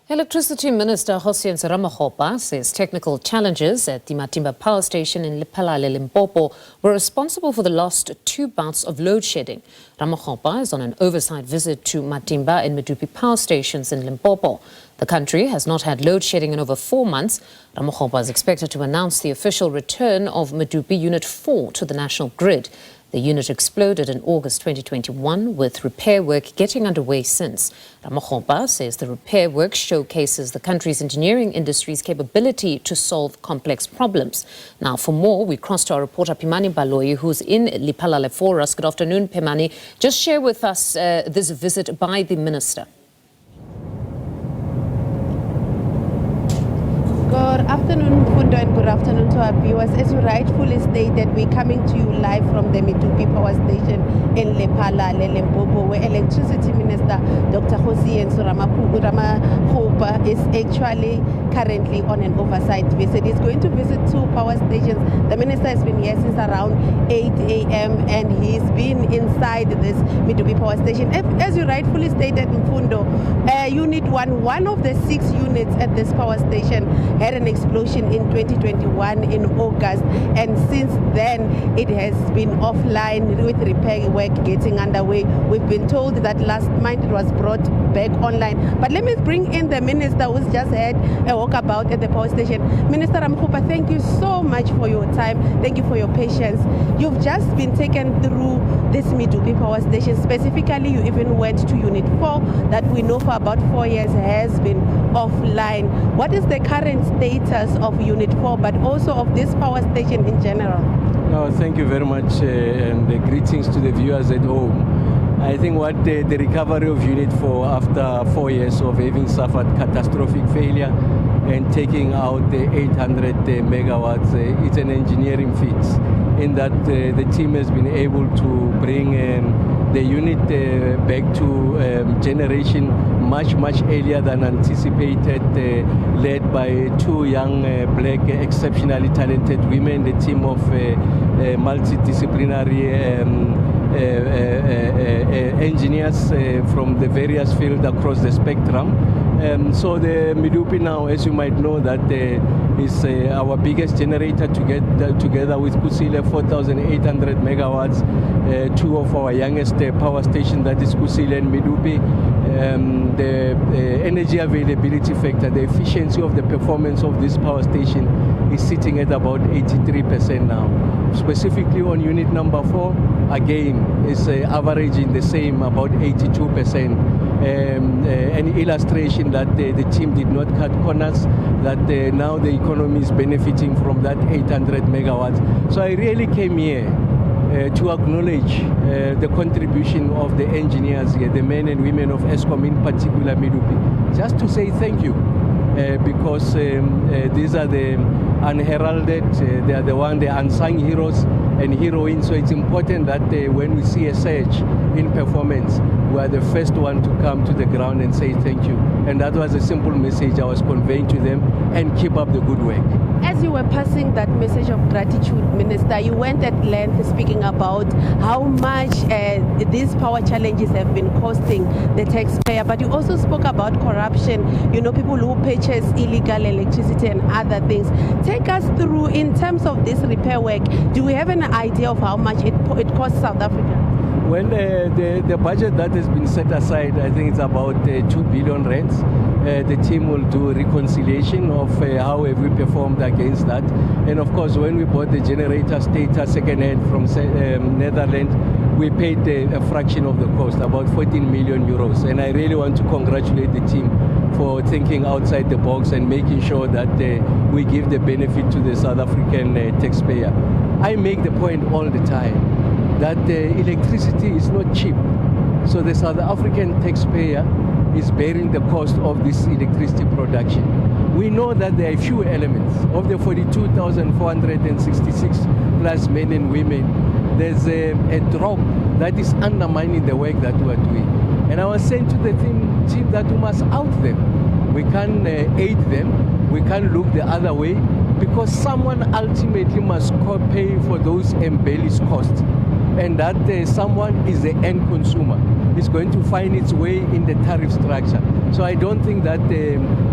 Electricity Minister Kgosientsho Ramokgopa says technical challenges at the Matimba power station in Lephalale, Limpopo were responsible for the last 2 bouts of load shedding. Ramokgopa is on an oversight visit to Matimba and Medupi power stations in Limpopo. The country has not had load shedding in over 4 months. Ramokgopa is expected to announce the official return of Medupi Unit 4 to the national grid. The unit exploded in August 2021, with repair work getting underway since. Ramokgopa says the repair work showcases the country's engineering industry's capability to solve complex problems. Now, for more, we cross to our reporter Pimani Baloyi, who's in Lephalale for us. Good afternoon, Pimani. Just share with us this visit by the minister. Good afternoon, Fundo, and good afternoon to our viewers. As you rightfully stated, we're coming to you live from the Medupi power station in Lephalale, Limpopo, where Electricity Minister Dr. Kgosientsho Ramokgopa is actually currently on an oversight visit. He's going to visit 2 power stations. The minister has been here since around 8 a.m. and he's been inside this Medupi power station. As you rightfully stated, Fundo, Unit 1, one of the 6 units at this power station, had an explosion in 2021 in August, and since then it has been offline with repair work getting underway. We've been told that last month it was brought back online. But let me bring in the minister who's just had a walkabout at the power station. Minister Ramokgopa, thank you so much for your time. Thank you for your patience. You've just been taken through this Medupi power station. Specifically, you even went to Unit 4 that we know for about 4 years has been offline. What is the current status of Unit 4, but also of this power station in general? No, thank you very much, and greetings to the viewers at home. I think what the recovery of Unit 4 after 4 years of having suffered catastrophic failure and taking out the 800 megawatts, it's an engineering feat in that the team has been able to bring the unit back to generation much earlier than anticipated, led by 2 young black exceptionally talented women, the team of multidisciplinary engineers from the various fields across the spectrum. So the Medupi now, as you might know, that is our biggest generator together with Kusile, 4,800 megawatts, 2 of our youngest power stations, that is Kusile and Medupi. The energy availability factor, the efficiency of the performance of this power station is sitting at about 83% now. Specifically on unit number 4, again, is averaging the same, about 82%. An illustration that the team did not cut corners, that now the economy is benefiting from that 800 megawatts. So I really came here to acknowledge the contribution of the engineers here, the men and women of ESCOM, in particular Medupi, just to say thank you, because these are the unheralded, they are the unsung heroes and heroines. So it's important that when we see a surge in performance, we are the first one to come to the ground and say thank you. And that was a simple message I was conveying to them, and keep up the good work. As you were passing that message of gratitude, Minister, you went at length speaking about how much these power challenges have been costing the taxpayer, but you also spoke about corruption, people who purchase illegal electricity and other things. Take us through, in terms of this repair work, do we have an idea of how much it costs South Africa? Well, the budget that has been set aside, I think it's about 2 billion rands. The team will do a reconciliation of how have we performed against that. And of course, when we bought the generator stator second-hand from Netherlands, we paid a fraction of the cost, about 14 million euros. And I really want to congratulate the team for thinking outside the box and making sure that we give the benefit to the South African taxpayer. I make the point all the time that electricity is not cheap. So the South African taxpayer is bearing the cost of this electricity production. We know that there are a few elements. Of the 42,466 plus men and women, there's a drop that is undermining the work that we are doing. And I was saying to the team that we must out them. We can't aid them. We can't look the other way, because someone ultimately must pay for those embellished costs. And that someone is the end consumer. It's going to find its way in the tariff structure. So I don't think that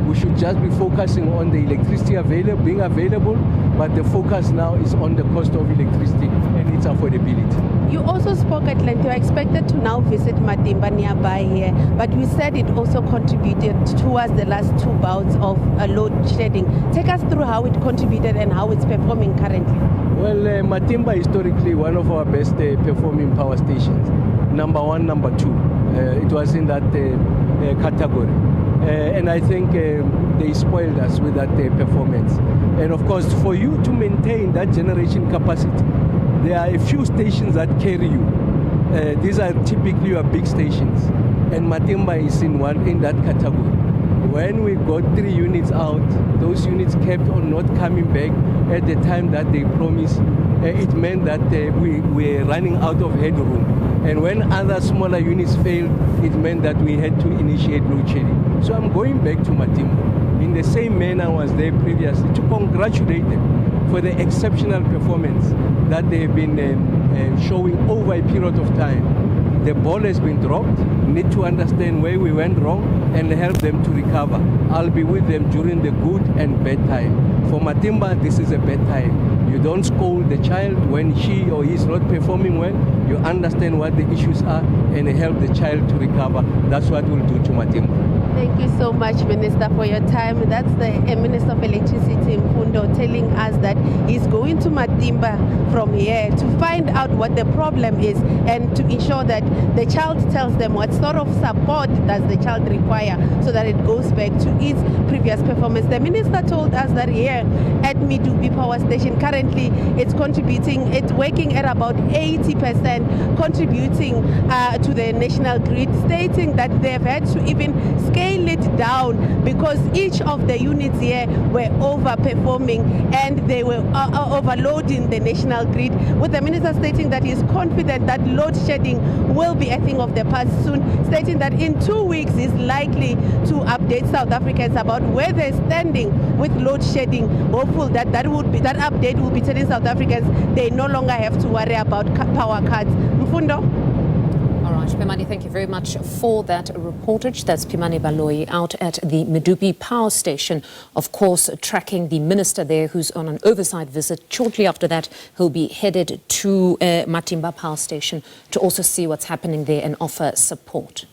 we should just be focusing on the electricity being available, but the focus now is on the cost of electricity and its affordability. You also spoke at length. You are expected to now visit Matimba nearby here, but you said it also contributed towards the last 2 bouts of load shedding. Take us through how it contributed and how it's performing currently. Well, Matimba historically one of our best performing power stations. Number 1, number 2. It was in that category. And I think they spoiled us with that performance. And of course, for you to maintain that generation capacity, there are a few stations that carry you. These are typically your big stations, and Matimba is in that category. When we got 3 units out, those units kept on not coming back at the time that they promised. It meant that we were running out of headroom. And when other smaller units failed, it meant that we had to initiate load shedding. So I'm going back to Matimba in the same manner I was there previously to congratulate them for the exceptional performance that they've been showing over a period of time. The ball has been dropped. We need to understand where we went wrong and help them to recover. I'll be with them during the good and bad time. For Matimba, this is a bad time. You don't scold the child when she or he is not performing well. You understand what the issues are and help the child to recover. That's what we'll do to Matimba. Thank you so much, Minister, for your time. That's the Minister of Electricity, Mfundo, telling us that he's going to Matimba from here to find out what the problem is and to ensure that the child tells them what sort of support does the child require so that it goes back to its previous performance. The Minister told us that here at Medupi Power Station, currently it's contributing, it's working at about 80%, contributing to the national grid, stating that they've had to even scale it down because each of the units here were overperforming and they were overloading the national grid, with the minister stating that he's confident that load shedding will be a thing of the past soon, stating that in 2 weeks he's likely to update South Africans about where they're standing with load shedding, hopeful that update will be telling South Africans they no longer have to worry about power cuts. Mfundo? All right, Pimani, thank you very much for that reportage. That's Pimani Baloyi out at the Medupi Power Station, of course, tracking the minister there who's on an oversight visit. Shortly after that, he'll be headed to Matimba Power Station to also see what's happening there and offer support.